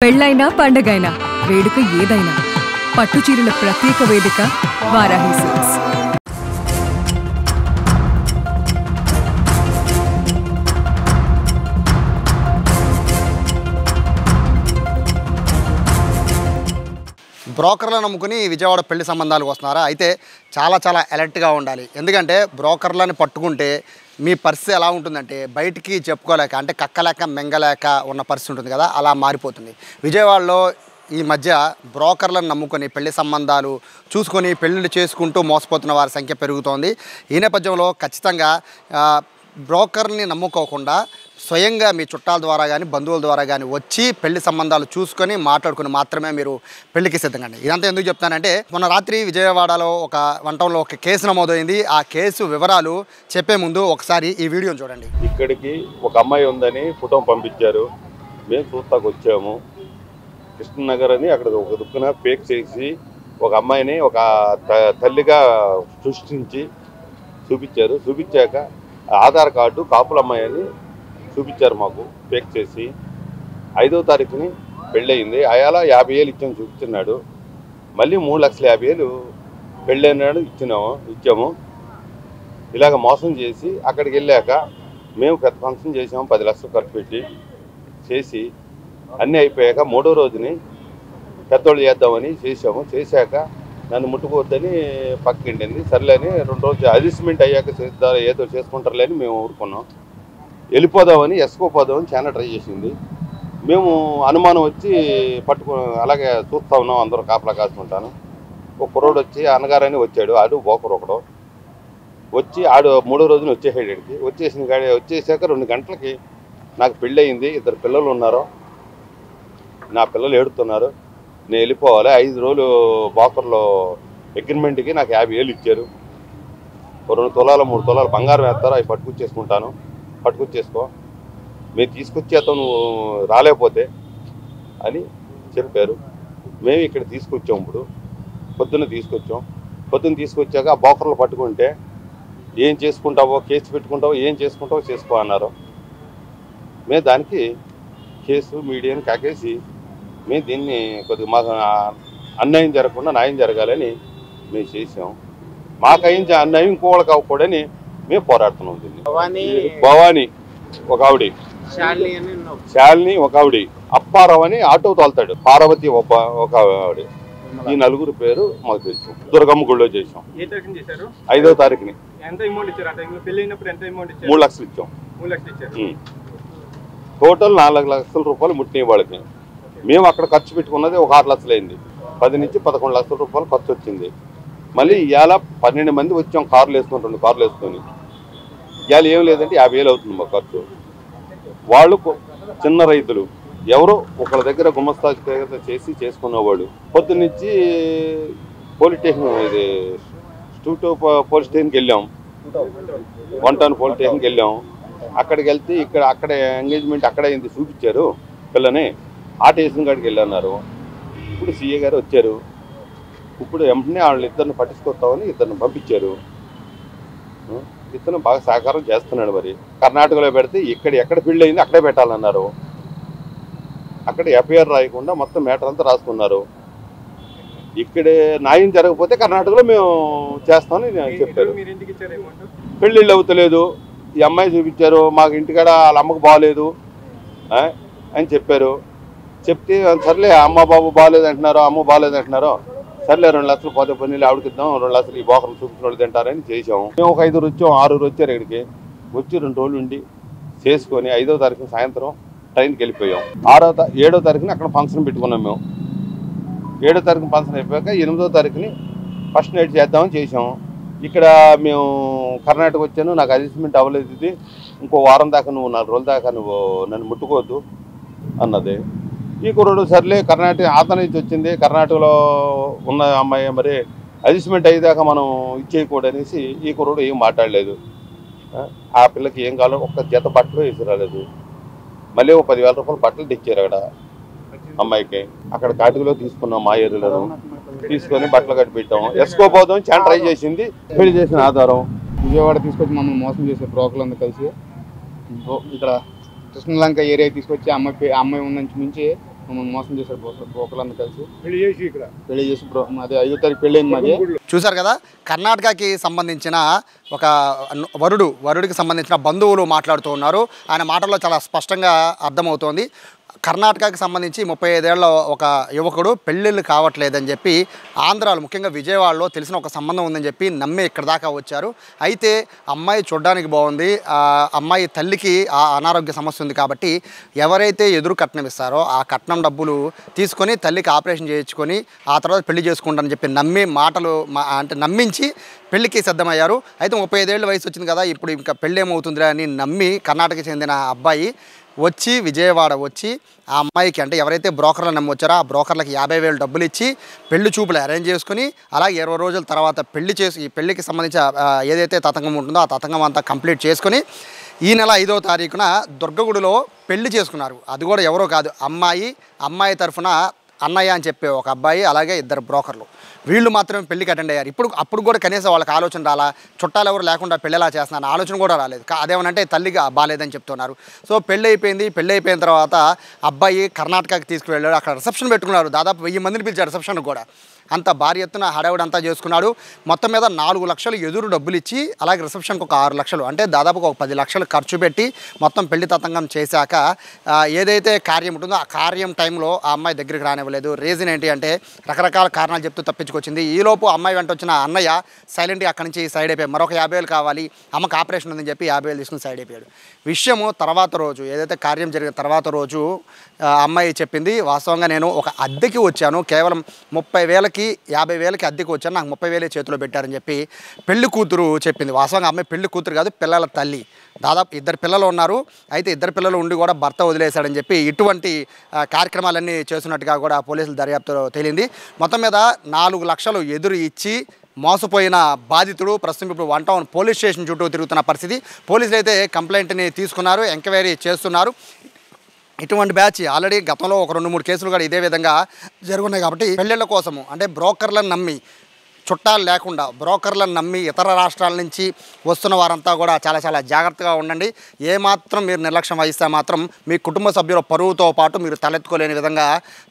పెళ్ళైనా పండగైనా వేడుక ఏదైనా పట్టు చీరల ప్రత్యేక వేదిక వారాహి సిల్క్స్. బ్రోకర్లను నమ్ముకుని విజయవాడ పెళ్లి సంబంధాలకు వస్తున్నారా? అయితే చాలా అలర్ట్గా ఉండాలి. ఎందుకంటే బ్రోకర్లను పట్టుకుంటే మీ పరిస్థితి ఎలా ఉంటుందంటే బయటికి చెప్పుకోలేక, అంటే కక్కలేక మెంగలేక ఉన్న పరిస్థితి ఉంటుంది కదా, అలా మారిపోతుంది. విజయవాడలో ఈ మధ్య బ్రోకర్లను నమ్ముకొని పెళ్లి సంబంధాలు చూసుకొని పెళ్ళిళ్ళు చేసుకుంటూ మోసపోతున్న వారి సంఖ్య పెరుగుతోంది. ఈ నేపథ్యంలో ఖచ్చితంగా బ్రోకర్ని నమ్ముకోకుండా స్వయంగా మీ చుట్టాల ద్వారా కానీ బంధువుల ద్వారా కానీ వచ్చి పెళ్లి సంబంధాలు చూసుకొని మాట్లాడుకుని మాత్రమే మీరు పెళ్లికి సిద్ధంగా. ఇదంతా ఎందుకు చెప్తానంటే, మొన్న రాత్రి విజయవాడలో ఒక వంటంలో ఒక కేసు నమోదైంది. ఆ కేసు వివరాలు చెప్పే ముందు ఒకసారి ఈ వీడియోని చూడండి. ఇక్కడికి ఒక అమ్మాయి ఉందని ఫోటో పంపించారు. మేము చూస్తాకు వచ్చాము. కృష్ణనగర్ అని అక్కడ ఒక దుక్కున ఫేక్ చేసి ఒక అమ్మాయిని ఒక తల్లిగా సృష్టించి చూపించారు. చూపించాక ఆధార్ కార్డు కాపుల అమ్మాయి అని చూపించారు మాకు ఫేక్ చేసి. 5వ తారీఖుని పెళ్ళయింది. అయాల 50,000 ఇచ్చాము చూపించున్నాడు. మళ్ళీ 3,50,000 పెళ్ళైనాడు ఇచ్చాము. ఇలాగ మోసం చేసి అక్కడికి వెళ్ళాక మేము పెద్ద ఫంక్షన్ చేసాము. 10 లక్షలు ఖర్చు పెట్టి చేసి అన్నీ అయిపోయాక 3వ రోజుని పెద్దోళ్ళు చేద్దామని చేసాము. చేశాక నన్ను ముట్టుకోవద్దని పక్కిండింది. సర్లేని 2 రోజులు అడ్జస్ట్మెంట్ అయ్యాక ఏదో చేసుకుంటారులే అని మేము ఊరుకున్నాం. వెళ్ళిపోదామని ఎస్కోపోదామని చాలా ట్రై చేసింది. మేము అనుమానం వచ్చి అలాగే చూస్తూ ఉన్నాం. అందరూ కాపలా కాసుకుంటాను. ఒక కుర్రోడు వచ్చి అన్నగారని వచ్చాడు. ఆడు బోకరు ఒకడు వచ్చి ఆడు 3వ రోజున వచ్చేసాడు. ఇక్కడికి వచ్చేసాక 2 గంటలకి నాకు పెళ్ళి అయింది. 2 పిల్లలు ఉన్నారు. నా పిల్లలు ఏడుతున్నారు. నేను వెళ్ళిపోవాలి. 5 రోజులు బోకర్లో అగ్రిమెంట్కి నాకు 50,000 ఇచ్చారు. 2 తులాలు 3 తులాలు బంగారం వేస్తారు. అవి పట్టుకొచ్చేసుకో, మేము తీసుకొచ్చేస్తాం నువ్వు రాలేకపోతే అని చెప్పారు. మేము ఇక్కడ తీసుకొచ్చాం. ఇప్పుడు పొద్దున్న తీసుకొచ్చాక ఆ బోకర్లు పట్టుకుంటే ఏం చేసుకుంటావో, కేసు పెట్టుకుంటావో, ఏం చేసుకుంటావో చేసుకో అన్నారు. మేము దానికి కేసు మీడియాని కాకేసి మేము దీన్ని కొద్దిగా మాకు అన్యాయం జరగకుండా న్యాయం జరగాలని మేము చేసాం. మాకు అయింది అన్యాయం ఇంకోళ్ళకి అవ్వకూడని మేము పోరాడుతున్నాం. దీన్ని భవానీ ఒక ఆవిడ, శాలిని ఒక ఆవిడ, అప్పారావు అని ఆటో తోలుతాడు, పార్వతి ఒక ఆవిడ. ఈ 4 పేరు మాకు తెలుసు. దుర్గమ్మ గుడిలో చేసాం. 5వ తారీఖుని 3 లక్షలు ఇచ్చాం. టోటల్ 4 లక్షల రూపాయలు ముట్టిన వాళ్ళకి. మేము అక్కడ ఖర్చు పెట్టుకున్నది ఒక 6 లక్షలు అయింది. 10 నుంచి 11 లక్షల రూపాయలు ఖర్చు వచ్చింది. మళ్ళీ ఇవాళ 12 మంది వచ్చాం. కార్లు వేసుకొని 2 కార్లు వేసుకొని. ఇవాళ ఏం లేదంటే 50,000 అవుతుంది మా ఖర్చు. వాళ్ళు చిన్న రైతులు ఎవరో ఒకళ్ళ దగ్గర గుమస్తా చేసుకునేవాళ్ళు. పొద్దున్నుంచి పోలీస్ స్టేషన్, ఇది పోలీస్ స్టేషన్కి వెళ్ళాం. 1 టౌన్ పోలీస్ స్టేషన్కి వెళ్ళాం. అక్కడికి వెళ్తే అక్కడ ఎంగేజ్మెంట్ అక్కడ అయింది చూపించారు పిల్లని. ఆ స్టేషన్ కాడికి వెళ్ళన్నారు. ఇప్పుడు సీఏ గారు వచ్చారు. ఇప్పుడు వెంటనే వాళ్ళిద్దరిని పట్టించుకొస్తామని 2 పంపించారు. ఇతను బాగా సహకారం చేస్తున్నాడు. మరి కర్ణాటకలో పెడితే ఎక్కడ పెళ్ళి అయింది అక్కడే పెట్టాలన్నారు. అక్కడ ఎఫ్ఐఆర్ రాయకుండా మొత్తం మ్యాటర్ అంతా రాసుకున్నారు. ఇక్కడే న్యాయం జరగకపోతే కర్ణాటకలో మేము చేస్తామని చెప్పారు. పెళ్ళిళ్ళు అవుతలేదు. ఈ అమ్మాయి చూపించారు. మాకు ఇంటికాడ వాళ్ళ అమ్మకు బాగలేదు అని చెప్పారు. చెప్తే సర్లే అమ్మ బాబు బాగలేదు అంటున్నారు, అమ్మ బాగలేదు అంటున్నారు. సర్లే 2 లక్షలు పోతే పని ఆవిడకిద్దాం, 2 లక్షలు ఈ బోకర్లు చూపించిన వాళ్ళు తింటారని చేసాము. మేము ఒక 5 వచ్చాం, 6 వచ్చారు. ఇక్కడికి వచ్చి 2 రోజులు ఉండి చేసుకొని 5వ తారీఖున సాయంత్రం ట్రైన్కి వెళ్ళిపోయాం. 7వ తారీఖున అక్కడ ఫంక్షన్ పెట్టుకున్నాం. మేము 7వ తారీఖున ఫంక్షన్ అయిపోయాక 8వ తారీఖుని ఫస్ట్ నైట్ చేద్దామని చేసాము. ఇక్కడ మేము కర్ణాటక వచ్చాను. నాకు అడ్జస్ట్మెంట్ అవ్వలేదు. ఇది ఇంకో వారం దాకా నువ్వు 4 రోజుల దాకా నువ్వు నన్ను ముట్టుకోవద్దు అన్నది. ఈ కుర్రోడు సర్లే కర్ణాటక అతని నుంచి వచ్చింది. కర్ణాటకలో ఉన్న అమ్మాయి మరి అడ్జస్ట్మెంట్ అయ్యేదాకా మనం ఇచ్చేయకూడనేసి ఈ కుర్రోడు ఏం మాట్లాడలేదు. ఆ పిల్లకి ఏం కావాలో ఒక్క జత బట్టలు వేసి రాలేదు. మళ్ళీ ఒక 10,000 రూపాయలు బట్టలు తెచ్చారు అక్కడ అమ్మాయికి. అక్కడ కాటికలో తీసుకున్నాం. మా ఏరియాలో తీసుకొని బట్టలు కట్టి పెట్టాం. ఎస్కోపోదాం చాలా ట్రై చేసింది. పెళ్లి చేసిన ఆధారం విజయవాడ తీసుకొచ్చి మమ్మల్ని మోసం చేసే బ్రోకర్లందరూ కలిసి ఇక్కడ కృష్ణలంక ఏరియా తీసుకొచ్చి అమ్మాయి ఉందని మించి మమ్మల్ని మోసం చేశారు బ్రోకర్లందరూ కలిసి పెళ్లి చేసి మాది 5వ తారీఖు పెళ్ళి అయింది మాది. చూశారు కదా, కర్ణాటకకి సంబంధించిన ఒక వరుడికి సంబంధించిన బంధువులు మాట్లాడుతూ ఉన్నారు. ఆయన మాటల్లో చాలా స్పష్టంగా అర్థమవుతోంది. కర్ణాటకకి సంబంధించి 35 ఏళ్ల ఒక యువకుడు పెళ్ళిళ్ళు కావట్లేదని చెప్పి ఆంధ్రాలో ముఖ్యంగా విజయవాడలో తెలిసిన ఒక సంబంధం ఉందని చెప్పి నమ్మి ఇక్కడ దాకా వచ్చారు. అయితే అమ్మాయి చూడడానికి బాగుంది, అమ్మాయి తల్లికి ఆ అనారోగ్య సమస్య ఉంది కాబట్టి ఎవరైతే ఎదురు కట్నం ఇస్తారో ఆ కట్నం డబ్బులు తీసుకొని తల్లికి ఆపరేషన్ చేయించుకొని ఆ తర్వాత పెళ్లి చేసుకుంటారని చెప్పి నమ్మి నమ్మించి పెళ్లికి సిద్ధమయ్యారు. అయితే 35 ఏళ్ళ వయసు వచ్చింది కదా, ఇప్పుడు ఇంకా పెళ్ళి ఏమవుతుందిరా అని నమ్మి కర్ణాటకకి చెందిన అబ్బాయి విజయవాడ వచ్చి ఆ అమ్మాయికి అంటే ఎవరైతే బ్రోకర్లు నమ్మి వచ్చారో ఆ బ్రోకర్లకి 50,000 డబ్బులు ఇచ్చి పెళ్లి చూపులు అరేంజ్ చేసుకుని అలాగే 20 రోజుల తర్వాత ఈ పెళ్లికి సంబంధించిన ఏదైతే తతంగం ఉంటుందో ఆ తతంగం అంతా కంప్లీట్ చేసుకుని ఈ నెల 5వ తారీఖున దుర్గగుడిలో పెళ్లి చేసుకున్నారు. అది కూడా ఎవరో కాదు, అమ్మాయి తరఫున అన్నయ్య అని చెప్పే ఒక అబ్బాయి అలాగే 2 బ్రోకర్లు, వీళ్ళు మాత్రమే పెళ్లికి అటెండ్ అయ్యారు. అప్పుడు కూడా కనీసం వాళ్ళకి ఆలోచన రాలా, చుట్టాలు ఎవరు లేకుండా పెళ్ళి ఎలా చేస్తున్నారు ఆలోచన కూడా రాలేదు. అదేమనంటే తల్లిగా బాగాలేదని చెప్తున్నారు. సో పెళ్ళి అయిపోయిన తర్వాత అబ్బాయి కర్ణాటకకి తీసుకువెళ్ళాడు. అక్కడ రిసెప్షన్ పెట్టుకున్నారు. దాదాపు 1000 మందిని పిలిచారు రిసెప్షన్ కూడా. అంత భారీ ఎత్తున హడావుడంతా చేసుకున్నాడు. మొత్తం మీద 4 లక్షలు ఎదురు డబ్బులు ఇచ్చి అలాగే రిసెప్షన్కి ఒక 6 లక్షలు అంటే దాదాపుగా ఒక 10 లక్షలు ఖర్చు పెట్టి మొత్తం పెళ్లి తతంగం చేశాక ఏదైతే కార్యం ఉంటుందో ఆ కార్యం టైంలో ఆ అమ్మాయి దగ్గరికి రానివ్వలేదు. రీజన్ ఏంటి అంటే రకరకాల కారణాలు చెప్తూ తప్పించుకొచ్చింది. ఈలోపు అమ్మాయి వెంట వచ్చిన అన్నయ్య సైలెంట్గా అక్కడి నుంచి సైడ్ అయిపోయాడు. మరొక 50,000 కావాలి, అమ్మకి ఆపరేషన్ ఉందని చెప్పి 50,000 తీసుకుని సైడ్ అయిపోయాడు. విషయము తర్వాత రోజు ఏదైతే కార్యం జరిగిన తర్వాత రోజు అమ్మాయి చెప్పింది, వాస్తవంగా నేను ఒక అద్దెకి వచ్చాను, కేవలం 30,000కి 50,000కి అద్దెకి వచ్చాను, నాకు 30,000 చేతిలో పెట్టారని చెప్పి పెళ్లి కూతురు చెప్పింది. వాస్తవంగా అమ్మాయి పెళ్లి కూతురు కాదు, పిల్లల తల్లి. దాదాపు 2 పిల్లలు ఉన్నారు. అయితే 2 పిల్లలు ఉండి కూడా భర్త వదిలేశాడని చెప్పి ఇటువంటి కార్యక్రమాలన్నీ చేస్తున్నట్టుగా కూడా పోలీసుల దర్యాప్తులో తేలింది. మొత్తం మీద 4 లక్షలు ఎదురు ఇచ్చి మోసపోయిన బాధితుడు ప్రస్తుతం ఇప్పుడు 1 టౌన్ పోలీస్ స్టేషన్ చుట్టూ తిరుగుతున్న పరిస్థితి. పోలీసులు అయితే కంప్లైంట్ని తీసుకున్నారు, ఎంక్వైరీ చేస్తున్నారు. ఇటువంటి బ్యాచ్ ఆల్రెడీ గతంలో ఒక 2-3 కేసులు కూడా ఇదే విధంగా జరుగున్నాయి. కాబట్టి పెళ్ళిళ్ళ కోసము అంటే బ్రోకర్లను నమ్మి, చుట్టాలు లేకుండా బ్రోకర్లను నమ్మి ఇతర రాష్ట్రాల నుంచి వస్తున్న వారంతా కూడా చాలా చాలా జాగ్రత్తగా ఉండండి. ఏమాత్రం మీరు నిర్లక్ష్యం వహిస్తే మాత్రం మీ కుటుంబ సభ్యుల పరువుతో పాటు మీరు తలెత్తుకోలేని విధంగా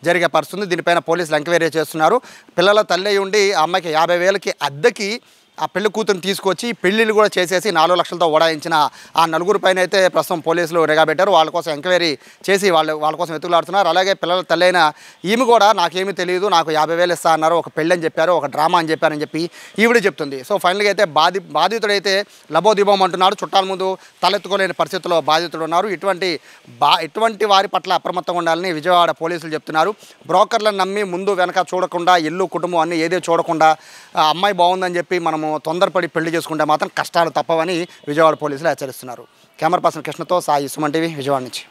జరిగే పరిస్థితుంది. దీనిపైన పోలీసులు ఎంక్వైరీ చేస్తున్నారు. పిల్లల తల్లి ఉండి ఆ అమ్మాయికి 50,000కి అద్దెకి ఆ పెళ్లి కూతురుని తీసుకొచ్చి పెళ్ళిళ్ళు కూడా చేసేసి 4 లక్షలతో ఓడాయించిన ఆ 4 పైన అయితే ప్రస్తుతం పోలీసులు నిఘా పెట్టారు. వాళ్ళ కోసం ఎంక్వైరీ చేసి వాళ్ళ కోసం వెతుకులాడుతున్నారు. అలాగే పిల్లల తల్లైన ఈమె కూడా నాకేమీ తెలియదు, నాకు 50,000 ఇస్తా అన్నారు, ఒక పెళ్ళి అని చెప్పారు, ఒక డ్రామా అని చెప్పారని చెప్పి ఈవిడ చెప్తుంది. సో ఫైనల్గా అయితే బాధితుడైతే లబోదిబోం అంటున్నాడు. చుట్టాల ముందు తలెత్తుకోలేని పరిస్థితుల్లో బాధితుడు ఉన్నారు. ఇటువంటి వారి పట్ల అప్రమత్తంగా ఉండాలని విజయవాడ పోలీసులు చెప్తున్నారు. బ్రోకర్లను నమ్మి ముందు వెనక చూడకుండా, ఇల్లు కుటుంబం అన్నీ ఏదో చూడకుండా అమ్మాయి బాగుందని చెప్పి మనము తొందరపడి పెళ్లి చేసుకుంటే మాత్రం కష్టాలు తప్పవని విజయవాడ పోలీసులు హెచ్చరిస్తున్నారు. కెమెరా పర్సన్ కృష్ణతో సాయి, సుమన్ టీవీ, విజయవాడ నుంచి.